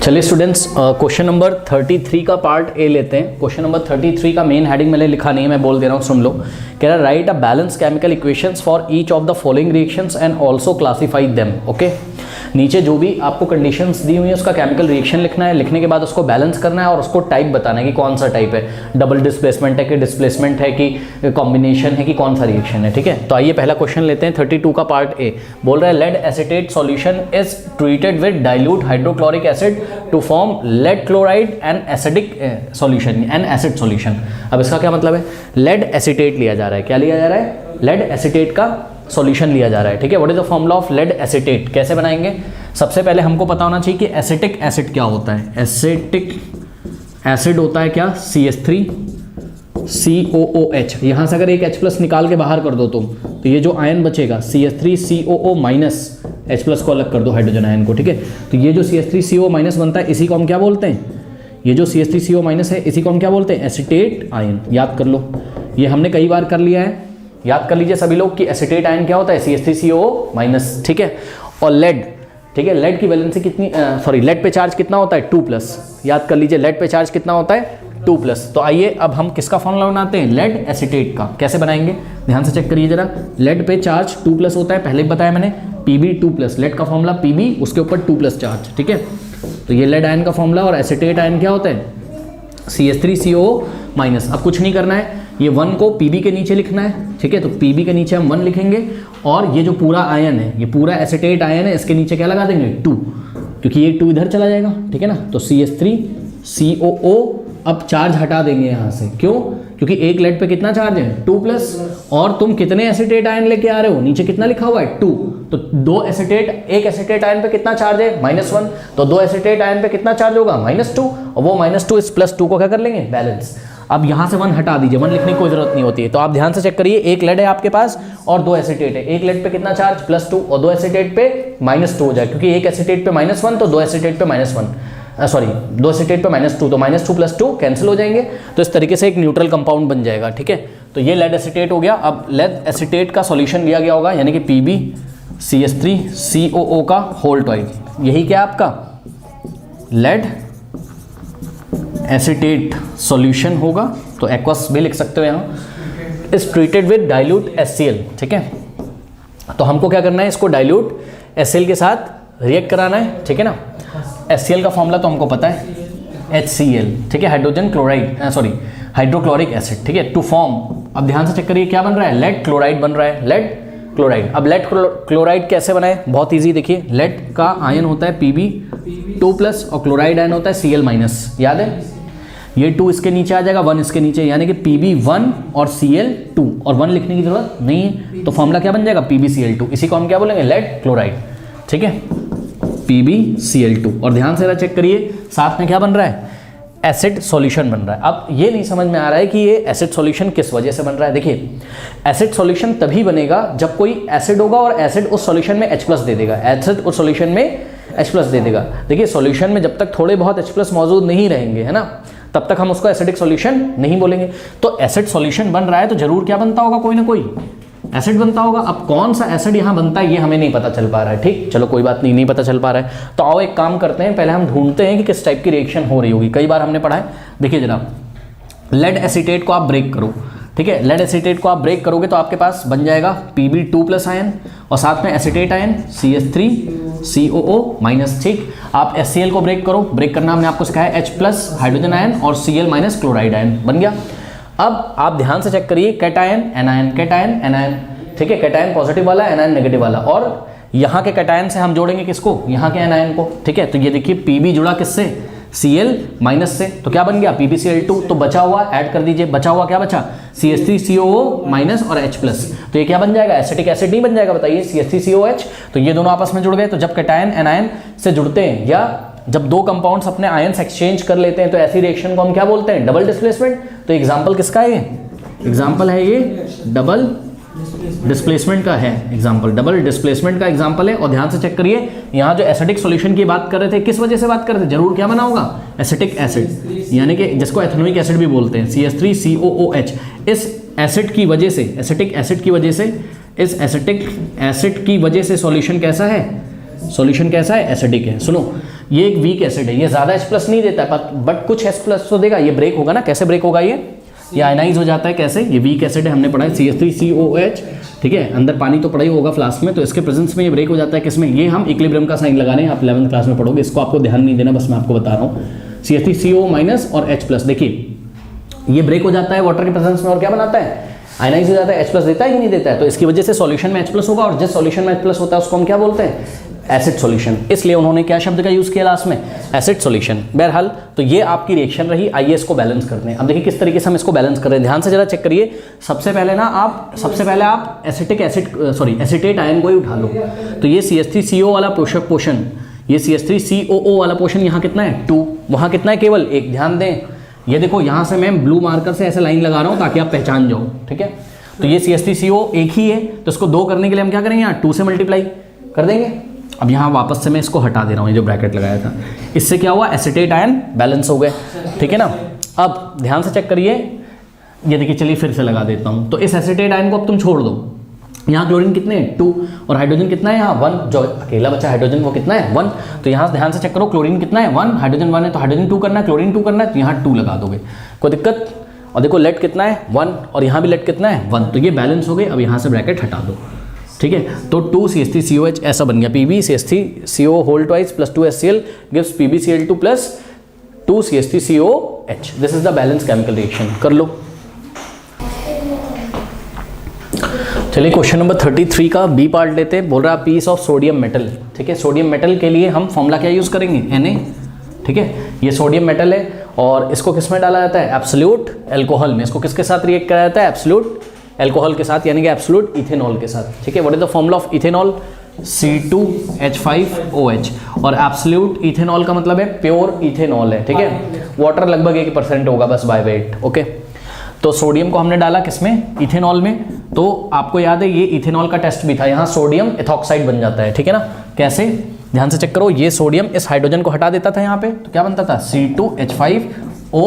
चलिए students, question number 33 का part A लेते हैं। क्वेश्चन नंबर 33 का मेन हेडिंग मैंने लिखा नहीं है, मैं बोल दे रहा हूँ, सुन लो। कह रहा right a balance chemical equations for each of the following reactions and also classify them. Okay, नीचे जो भी आपको कंडीशंस दी हुई है उसका केमिकल रिएक्शन लिखना है, लिखने के बाद उसको बैलेंस करना है और उसको टाइप बताना है कि कौन सा टाइप है, डबल डिस्प्लेसमेंट है कि डिस्प्लेसमेंट है कि कॉम्बिनेशन है कि कौन सा रिएक्शन है। ठीक है, तो आइए पहला क्वेश्चन लेते हैं। 32 का पार्ट ए बोल रहा है lead acetate solution is treated with dilute hydrochloric acid to form lead chloride and acidic solution and acid solution. अब इसका क्या मतलब है? लेड एसीटेट लिया जा रहा है। क्या लिया जा रहा है? लेड एसीटेट का सॉल्यूशन लिया जा रहा है। ठीक है, what is the formula of lead acetate? कैसे बनाएंगे? सबसे पहले हमको पता होना चाहिए कि एसिटिक एसिड क्या होता है। एसिटिक एसिड होता है क्या? CH3COOH। यहां से अगर एक H+ निकाल के बाहर कर दो तुम, तो ये जो आयन बचेगा CH3COO- H+ को अलग कर दो हाइड्रोजन आयन को। ठीक है, तो ये जो CH3CO- बनता है, इसी को हम क्या बोलते हैं? ये जो CH3CO- है, इसी को हम क्या बोलते हैं? Acetate ion. याद कर लो, ये हमने कई बार कर लिया है। याद कर लीजिए सभी लोग कि एसीटेट आयन क्या होता है? CH3CO-। ठीक है, और लेड, ठीक है, लेड की वैलेंसी कितनी, लेड पे चार्ज कितना होता है? 2+। याद कर लीजिए लेड पे चार्ज कितना होता है? 2+। तो आइए अब हम किसका फॉर्मूला बनाते हैं? लेड एसीटेट का। कैसे बनाएंगे? ध्यान से चेक करिए जरा। लेड पे चार्ज 2+ होता है, पहले ही बताया मैंने, Pb2+। लेड का फॉर्मूला Pb, उसके ऊपर 2+ चार्ज। ठीक है, तो ये लेड आयन का फॉर्मूला। और एसीटेट आयन क्या होता है? CH3CO-। अब कुछ नहीं करना है, ये 1 को Pb के नीचे लिखना है। ठीक है, तो Pb के नीचे हम 1 लिखेंगे और ये जो पूरा आयन है, ये पूरा एसीटेट आयन है, इसके नीचे क्या लगा देंगे? 2, क्योंकि ये 2 इधर चला जाएगा। ठीक है ना, तो CH3COO। अब चार्ज हटा देंगे यहाँ से। क्यों? क्योंकि एक लेड पे कितना चार्ज है? 2+। और तुम कितने एसीटेट आयन लेके आ रहे हो? नीचे कितना लिखा हुआ है? 2। तो एक एसीटेट आयन पे कितना चार्ज है? -1। तो 2 एसीटेट आयन पे कितना चार्ज होगा? -2। और वो -2 इस +2 को क्या कर लेंगे? बैलेंस। अब यहाँ से 1 हटा दीजिए, 1 लिखने की कोई जरूरत नहीं होती है। तो आप ध्यान से चेक करिए, एक लेड है आपके पास और 2 एसीटेट है। एक लेड पे कितना चार्ज? +2, और 2 एसीटेट पे -2 हो जाए, क्योंकि एक एसीटेट पे -1 तो 2 एसीटेट पे -1, 2 एसीटेट पे -2, तो -2 + 2 कैंसिल हो जाएंगे। तो इस तरीके से एक न्यूट्रल कंपाउंड बन जाएगा। ठीक है, तो ये लेड एसीटेट हो गया। अब लेड एसीटेट का सॉल्यूशन लिया गया होगा, यानी कि PbCH3COO का होल ट्वाइस। यही क्या आपका लेड एसीटेट सॉल्यूशन होगा। तो एक्वस भी लिख सकते हो यहाँ। Is treated with dilute HCl। ठीक है, तो हमको क्या करना है? इसको डाइल्यूट HCl के साथ रिएक्ट कराना है। ठीक है ना, HCl का फॉर्मूला तो हमको पता है, HCl। ठीक है, हाइड्रोक्लोरिक एसिड। ठीक है, टू फॉर्म, अब ध्यान से चेक करिए क्या बन रहा है? लेड क्लोराइड बन रहा है, लेड क्लोराइड। अब लेड क्लोराइड कैसे बनाए? बहुत इजी, देखिए, लेड का आयन होता है Pb2+ और क्लोराइड आयन होता है Cl-। याद है? ये 2 इसके नीचे आ जाएगा, 1 इसके नीचे, यानी कि Pb1 और Cl2, और 1 लिखने की जरूरत नहीं है। तो फॉर्मूला क्या बन जाएगा? PbCl2। इसी को हम क्या बोलेंगे? Lead chloride. ठीक है, PbCl2। और ध्यान से चेक करिए, साथ में क्या बन रहा है? एसिड सॉल्यूशन बन रहा है। अब ये नहीं समझ में आ रहा है कि ये एसिड सॉल्यूशन किस वजह से बन रहा है। देखिए, एसिड सॉल्यूशन तभी बनेगा जब कोई एसिड होगा और एसिड उस सॉल्यूशन में H+ दे देगा, एसिड उस सॉल्यूशन में H+ दे देगा। देखिए, सॉल्यूशन में जब तक थोड़े बहुत H+ मौजूद नहीं रहेंगे, है ना, तब तक हम उसको एसिडिक सॉल्यूशन नहीं बोलेंगे। तो एसिड सॉल्यूशन बन रहा है तो जरूर क्या बनता होगा? कोई ना कोई एसिड बनता होगा। अब कौन सा एसिड यहाँ बनता है ये हमें नहीं पता चल पा रहा है। ठीक, चलो कोई बात नहीं पता चल पा रहा है, तो आओ एक काम करते हैं, पहले हम ढूंढते हैं कि किस टाइप की रिएक्शन हो रही होगी। कई बार हमने पढ़ा है, देखिए जनाब, लेड एसीटेट को आप ब्रेक करो। ठीक है, लेड एसीटेट को आप ब्रेक करोगे तो आपके पास बन जाएगा Pb2+ आयन और साथ में एसीटेट आयन CH3COO-। ठीक, आप HCl को ब्रेक करो। ब्रेक करना हमने आपको सिखाया, H+ हाइड्रोजन आयन और Cl- क्लोराइड आयन बन गया। अब आप ध्यान से चेक करिए, कैटायन एनायन, कैटायन एनायन। ठीक है, कैटायन पॉजिटिव वाला, एनायन नेगेटिव वाला, और यहाँ के कैटायन से हम जोड़ेंगे किसको? यहाँ के एनायन को। ठीक है, तो ये देखिए Pb जुड़ा किससे? Cl- से, तो क्या बन गया? PbCl2। तो बचा हुआ ऐड कर दीजिए, बचा हुआ क्या बचा? CH3COO- और H+। तो ये क्या बन जाएगा? एसिटिक एसिड नहीं बन जाएगा? बताइए, CH3COOH। तो ये दोनों आपस में जुड़ गए। तो जब कैटायन एनायन से जुड़ते हैं या जब दो कंपाउंड्स अपने आयंस एक्सचेंज कर लेते हैं तो ऐसी रिएक्शन को हम क्या बोलते हैं? Double displacement. तो एग्जांपल किसका है? ये एग्जांपल है, ये डबल डिस्प्लेसमेंट का है एग्जांपल, डबल डिस्प्लेसमेंट का एग्जांपल है। और ध्यान से चेक करिए, यहाँ जो एसिडिक सॉल्यूशन की बात कर रहे थे, किस वजह से बात कर रहे थे? जरूर क्या बना होगा? एसिटिक एसिड, यानी कि जिसको एथेनोइक एसिड भी बोलते हैं, CH3COOH। इस एसिड की वजह से, एसिटिक एसिड की वजह से, इस एसिटिक एसिड की वजह से सॉल्यूशन कैसा है? सॉल्यूशन कैसा है? एसिडिक है। सुनो, ये एक वीक एसिड है, ये ज़्यादा H+ नहीं देता है बट कुछ H+ तो देगा। ये ब्रेक होगा ना, कैसे ब्रेक होगा ये आयनाइज हो जाता है। कैसे? ये वीक एसिड है, हमने पढ़ा है CH3COOH, ठीक है, अंदर पानी तो पड़ा ही होगा फ्लास्क में, तो इसके प्रेजेंस में ये ब्रेक हो जाता है किसमें? ये हम इक्विलिब्रियम का साइन लगा रहे हैं, आप 11th क्लास में पढ़ोगे, इसको आपको ध्यान नहीं देना, बस मैं आपको बता रहा हूँ। CH3CO- और H+, देखिए ये ब्रेक हो जाता है वाटर के प्रेजेंस में और क्या बनाता है? आयनाइज हो जाता है। H+ देता है कि नहीं देता है? तो इसकी वजह से सॉल्यूशन में H+ होगा, और जिस सॉल्यूशन में H+ होता है उसको हम क्या बोलते हैं? Acid solution. इसलिए उन्होंने क्या शब्द का यूज़ किया लास्ट में? Acid solution. बहरहाल तो ये आपकी रिएक्शन रही। आइए इसको बैलेंस करते हैं। अब देखिए किस तरीके से हम इसको बैलेंस कर रहे हैं, ध्यान से जरा चेक करिए। सबसे पहले आप एसिटेट आयन को ही उठा लो। तो ये CH3CO वाला पोषण, ये CH3COO वाला पोषण यहाँ कितना है? 2, वहाँ कितना है? केवल 1। ध्यान दें, ये देखो यहाँ से मैं ब्लू मार्कर से ऐसे लाइन लगा रहा हूँ ताकि आप पहचान जाओ, ठीक है। तो ये CH3CO एक ही है, तो इसको 2 करने के लिए हम क्या करेंगे? यहाँ 2 से मल्टीप्लाई कर देंगे। अब यहाँ वापस से मैं इसको हटा दे रहा हूँ, ये जो ब्रैकेट लगाया था, इससे क्या हुआ? एसिटेट आयन बैलेंस हो गए, ठीक है ना। अब ध्यान से चेक करिए, ये देखिए, चलिए फिर से लगा देता हूँ। तो इस एसिटेट आयन को अब तुम छोड़ दो। यहाँ क्लोरीन कितने हैं? 2, और हाइड्रोजन कितना है? यहाँ 1, जो अकेला बचा हाइड्रोजन वो कितना है? 1। तो यहाँ ध्यान से चेक करो, क्लोरीन कितना है? 1, हाइड्रोजन 1 है, तो हाइड्रोजन 2 करना है, क्लोरीन 2 करना है, तो यहाँ 2 लगा दोगे, कोई दिक्कत। और देखो लेड कितना है? 1, और यहाँ भी लेड कितना है? 1, तो ये बैलेंस हो गए। अब यहाँ से ब्रैकेट हटा दो, ठीक है। तो 2CH3COH ऐसा बन गया, PbCH3CO whole twice plus 2HCl gives PbCl2 plus 2CH3COH। This is the balance chemical reaction. कर लो। चलिए क्वेश्चन नंबर 33 का बी पार्ट लेते हैं। बोल रहा है पीस ऑफ सोडियम मेटल, ठीक है। सोडियम मेटल के लिए हम फॉर्मूला क्या यूज़ करेंगे? Na, ठीक है। ये सोडियम मेटल है और इसको किस में डाला जाता है? एब्सोल्यूट एल्कोहल में। इसको किसके साथ रिएक्ट कराया जाता है? एब्सोल्यूट एल्कोहल के साथ, यानी कि एब्सोल्यूट इथेनॉल के साथ, ठीक है। What is the formula of ethanol? C2H5OH। और एब्सोल्यूट इथेनॉल का मतलब है प्योर इथेनॉल है, ठीक है। वाटर लगभग 1% होगा बस बाय वेट, ओके। तो सोडियम को हमने डाला किसमें? इथेनॉल में। तो आपको याद है ये इथेनॉल का टेस्ट भी था, यहाँ सोडियम एथॉक्साइड बन जाता है, ठीक है ना। कैसे? ध्यान से चेक करो, ये सोडियम इस हाइड्रोजन को हटा देता था यहाँ पे, तो क्या बनता था? C2H5O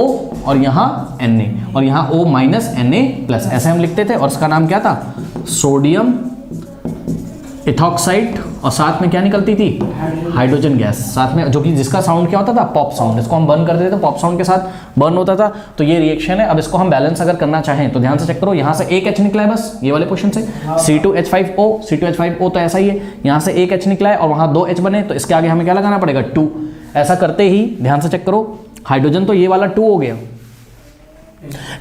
और यहाँ Na, और यहाँ O- Na+, ऐसे हम लिखते थे। और इसका नाम क्या था? सोडियम एथॉक्साइड, और साथ में क्या निकलती थी? हाइड्रोजन गैस साथ में, जो कि जिसका साउंड क्या होता था? Pop sound. इसको हम बर्न कर देते थे, पॉप साउंड के साथ बर्न होता था। तो ये रिएक्शन है। अब इसको हम बैलेंस अगर करना चाहें तो ध्यान से चेक करो, यहाँ से एक H निकला है बस, ये वाले पोर्शन से C2H5O तो ऐसा ही है, यहाँ से एक H निकला है और वहाँ 2 H बने, तो इसके आगे हमें क्या लगाना पड़ेगा? 2। ऐसा करते ही ध्यान से चेक करो, हाइड्रोजन तो ये वाला 2 हो गया,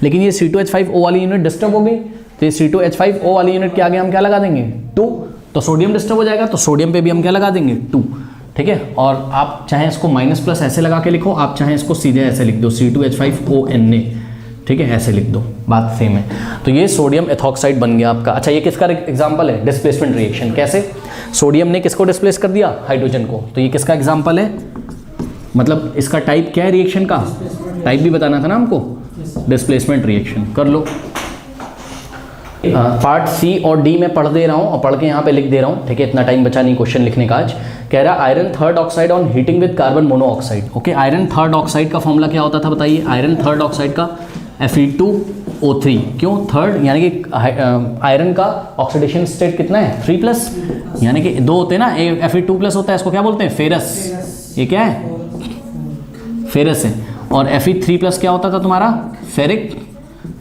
लेकिन ये C2H5O वाली यूनिट डिस्टर्ब हो गई, तो ये C2H5O वाली यूनिट के आगे हम क्या लगा देंगे? 2। तो सोडियम डिस्टर्ब हो जाएगा, तो सोडियम पे भी हम क्या लगा देंगे? 2, ठीक है। और आप चाहे इसको माइनस+ ऐसे लगा के लिखो, आप चाहे इसको सीधे ऐसे लिख दो, C2H5ONa, ठीक है, ऐसे लिख दो, बात सेम है। तो ये सोडियम एथॉक्साइड बन गया आपका। अच्छा, ये किसका एग्जांपल है? Displacement reaction. कैसे? सोडियम ने किसको डिस्प्लेस कर दिया? हाइड्रोजन को। तो ये किसका एग्जांपल है? मतलब इसका टाइप क्या है रिएक्शन का? टाइप भी बताना था ना हमको, डिस्प्लेसमेंट रिएक्शन। कर लो। पार्ट सी और डी में पढ़ दे रहा हूँ और पढ़ के यहाँ पे लिख दे रहा हूँ, ठीक है। इतना टाइम बचा नहीं क्वेश्चन लिखने का आज। कह रहा iron third oxide on heating with carbon monoxide. Okay, iron third oxide का फॉर्मूला क्या होता था बताइए? आयरन थर्ड ऑक्साइड का Fe2O3। क्यों थर्ड? यानी कि आयरन का ऑक्सीडेशन स्टेट कितना है? 3+, यानी कि 2 होते हैं ना, Fe2+ होता है, इसको क्या बोलते हैं? फेरस। ये क्या है? फेरस है। और Fe3+ क्या होता था तुम्हारा? फेरिक,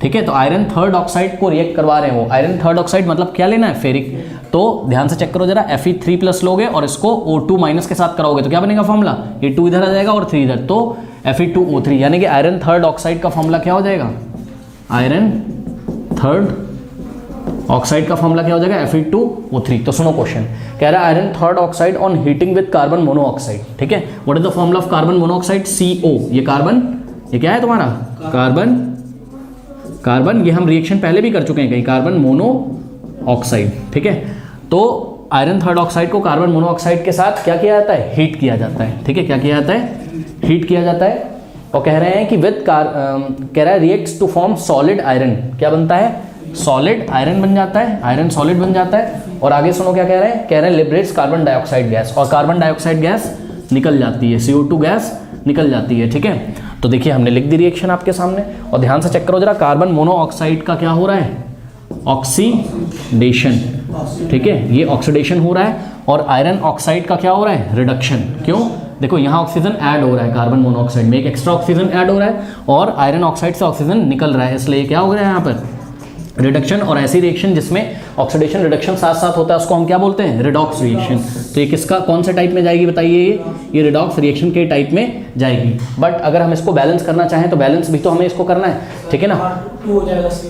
ठीक है। तो आयरन थर्ड ऑक्साइड को रिएक्ट करवा रहे हो। आयरन थर्ड ऑक्साइड मतलब क्या लेना है? फेरिक। तो ध्यान से चेक करो जरा, Fe3+ लोगे और इसको O2- के साथ कराओगे तो क्या बनेगा फॉर्मूला? ये 2 इधर आ जाएगा और 3 इधर, तो Fe2O3, यानी कि आयरन थर्ड ऑक्साइड का फॉर्मूला क्या हो जाएगा? आयरन थर्ड ऑक्साइड का फॉर्मूला क्या हो जाएगा? Fe2O3। तो सुनो क्वेश्चन, कह रहा है iron third oxide on heating with carbon monoxide, ठीक है। What is the formula of carbon monoxide? CO। ये कार्बन, ये क्या है तुम्हारा? कार्बन, ये हम रिएक्शन पहले भी कर चुके हैं कहीं, कार्बन मोनोऑक्साइड, ठीक है। तो आयरन थर्ड ऑक्साइड को कार्बन मोनोऑक्साइड के साथ क्या किया जाता है? हीट किया जाता है, ठीक है। क्या किया जाता है? हीट किया जाता है। और कह रहे हैं कि कह रहा है reacts to form solid iron. क्या बनता है? सॉलिड आयरन बन जाता है, आयरन सॉलिड बन जाता है। और आगे सुनो क्या कह रहे हैं? कह रहे हैं लिबरेट्स कार्बन डाइऑक्साइड गैस, और कार्बन डाइऑक्साइड गैस निकल जाती है, CO2 गैस निकल जाती है, ठीक है। तो देखिए हमने लिख दी रिएक्शन आपके सामने, और ध्यान से चेक करो जरा, कार्बन मोनोऑक्साइड का क्या हो रहा है? ऑक्सीडेशन, ठीक है, ये ऑक्सीडेशन हो रहा है। और आयरन ऑक्साइड का क्या हो रहा है? रिडक्शन। क्यों? देखो यहाँ ऑक्सीजन ऐड हो रहा है कार्बन मोनोऑक्साइड में, एक एक्स्ट्रा ऑक्सीजन ऐड हो रहा है और आयरन ऑक्साइड से ऑक्सीजन निकल रहा है, इसलिए क्या हो रहा है यहाँ पर रिडक्शन। और ऐसी रिएक्शन जिसमें ऑक्सीडेशन रिडक्शन साथ साथ होता है उसको हम क्या बोलते हैं, रिडॉक्स रिएक्शन। तो ये किसका कौन से टाइप में जाएगी बताइए, ये रिडॉक्स रिएक्शन के टाइप में जाएगी। बट अगर हम इसको बैलेंस करना चाहें तो बैलेंस भी तो हमें इसको करना है, ठीक है ना।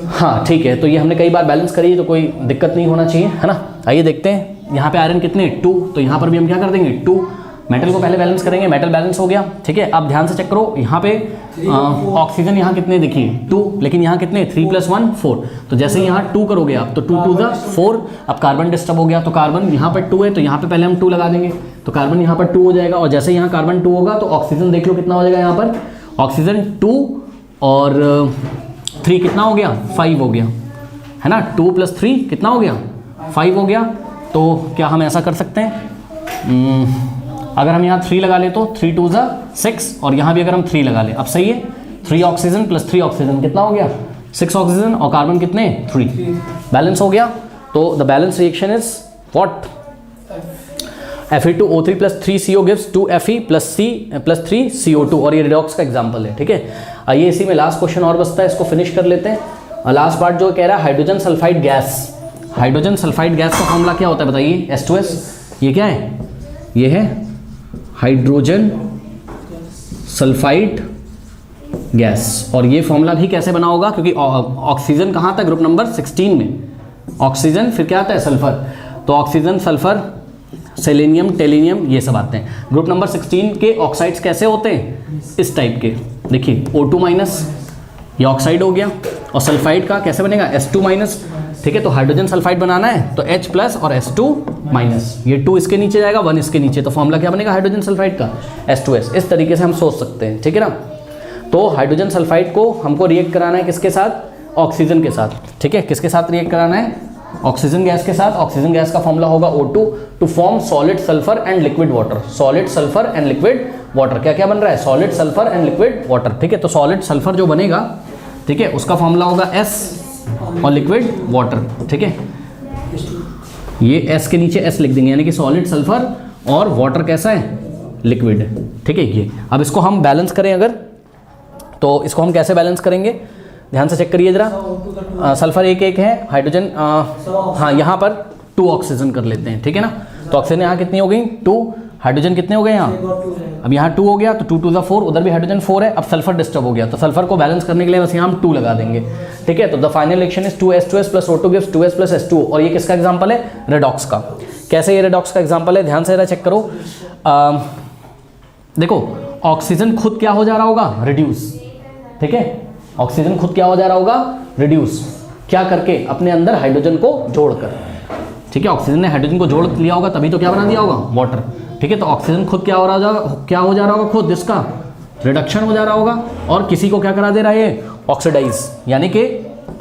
हाँ ठीक है, तो ये हमने कई बार बैलेंस करी है तो कोई दिक्कत नहीं होना चाहिए, है ना। आइए देखते हैं, यहाँ पे आयरन कितने 2, तो यहाँ पर भी हम क्या कर देंगे 2। मेटल को पहले बैलेंस करेंगे, मेटल बैलेंस हो गया, ठीक है। अब ध्यान से चेक करो, यहाँ पे ऑक्सीजन यहाँ कितने देखिए 2, लेकिन यहाँ कितने 3 + 1 4। तो जैसे यहाँ 2 करोगे आप तो 2 × 2 = 4। अब कार्बन डिस्टर्ब हो गया तो कार्बन यहाँ पर 2 है तो यहाँ पे पहले हम 2 लगा देंगे, तो कार्बन यहाँ पर 2 हो जाएगा। और जैसे यहाँ कार्बन 2 होगा तो ऑक्सीजन देख लो कितना हो जाएगा, यहाँ पर ऑक्सीजन 2 और 3 कितना हो गया 5 हो गया, है ना। 2 + 3 कितना हो गया 5 हो गया। तो क्या हम ऐसा कर सकते हैं, अगर हम यहाँ 3 लगा ले तो 3 × 2 = 6 और यहाँ भी अगर हम 3 लगा ले, अब सही है 3 ऑक्सीजन + 3 ऑक्सीजन कितना हो गया 6 ऑक्सीजन और कार्बन कितने 3, बैलेंस हो गया। तो the balance reaction is what, Fe2O3 + 3CO gives 2Fe + 3 CO2 और ये रिडॉक्स का एग्जाम्पल है, ठीक है। आइए इसी में लास्ट क्वेश्चन और बचता है, इसको फिनिश कर लेते हैं। लास्ट पार्ट जो कह रहा है hydrogen sulphide gas, hydrogen sulphide gas का फॉर्मूला क्या होता है बताइए, H2S। ये क्या है, ये है हाइड्रोजन सल्फाइड गैस। और ये फॉर्मूला भी कैसे बना होगा, क्योंकि ऑक्सीजन कहाँ आता है ग्रुप नंबर 16 में, ऑक्सीजन फिर क्या आता है सल्फर, तो ऑक्सीजन सल्फर सेलेनियम टेलिनियम ये सब आते हैं। ग्रुप नंबर 16 के ऑक्साइड्स कैसे होते हैं, इस टाइप के, देखिए O2- ये ऑक्साइड हो गया, और सल्फाइड का कैसे बनेगा S2-, ठीक है। तो हाइड्रोजन सल्फाइड बनाना है तो H+ और S2-, ये 2 इसके नीचे जाएगा 1 इसके नीचे, तो फॉर्मूला क्या बनेगा हाइड्रोजन सल्फाइड का H2S। इस तरीके से हम सोच सकते हैं, ठीक है ना। तो हाइड्रोजन सल्फाइड को हमको रिएक्ट कराना है किसके साथ, ऑक्सीजन के साथ, ठीक है। किसके साथ रिएक्ट कराना है, ऑक्सीजन गैस के साथ। ऑक्सीजन गैस का फॉर्मूला होगा O2 to form solid sulphur and liquid water, solid sulphur and liquid water. क्या क्या बन रहा है, solid sulphur and liquid water, ठीक है। तो सॉलिड सल्फर जो बनेगा, ठीक है, उसका फॉर्मूला होगा S और लिक्विड वाटर, ठीक है। ये S के नीचे S लिख देंगे, यानी कि सॉलिड सल्फर और वाटर कैसा है, लिक्विड है, ठीक है। ये अब इसको हम बैलेंस करें अगर, तो इसको हम कैसे बैलेंस करेंगे, ध्यान से चेक करिए जरा। सल्फर 1 है, हाइड्रोजन हाँ यहाँ पर 2 ऑक्सीजन कर लेते हैं, ठीक है ना। तो ऑक्सीजन यहाँ कितनी हो गई 2, हाइड्रोजन कितने हो गए यहाँ, अब यहाँ 2 हो गया तो 2 × 2 = 4, उधर भी हाइड्रोजन 4 है। अब सल्फर डिस्टर्ब हो गया तो सल्फर को बैलेंस करने के लिए बस यहाँ हम 2 लगा देंगे, ठीक है। तो the final reaction is 2H2S + O2 gives 2S + S2। और ये किसका एग्जाम्पल है, रिडॉक्स का। कैसे ये रिडॉक्स का एग्जाम्पल है, ध्यान से जरा चेक करो। देखो ऑक्सीजन खुद क्या हो जा रहा होगा, रिड्यूस, ठीक है। ऑक्सीजन खुद क्या हो जा रहा होगा, रिड्यूस, क्या करके, अपने अंदर हाइड्रोजन को जोड़कर, ठीक है। ऑक्सीजन ने हाइड्रोजन को जोड़ लिया होगा तभी तो क्या बना दिया होगा, वाटर, ठीक है। तो ऑक्सीजन खुद क्या हो जा रहा होगा, खुद इसका रिडक्शन हो जा रहा होगा, और किसी को क्या करा दे रहा है ये, ऑक्सीडाइज, यानी कि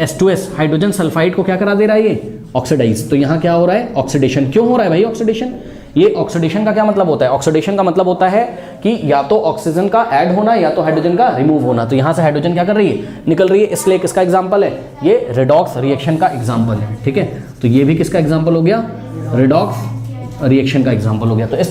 H2S हाइड्रोजन सल्फाइड को क्या करा दे रहा है ये, ऑक्सीडाइज। तो यहाँ क्या हो रहा है, ऑक्सीडेशन। क्यों हो रहा है भाई ऑक्सीडेशन, ये ऑक्सीडेशन का क्या मतलब होता है, ऑक्सीडेशन का मतलब होता है कि या तो ऑक्सीजन का ऐड होना या तो हाइड्रोजन का रिमूव होना। तो यहाँ से हाइड्रोजन क्या कर रही है, निकल रही है, इसलिए किसका एग्जाम्पल है, ये रिडॉक्स रिएक्शन का एग्जाम्पल है, ठीक है। तो ये भी किसका एग्जाम्पल हो गया, रिडॉक्स रिएक्शन का एग्जाम्पल हो गया। तो इस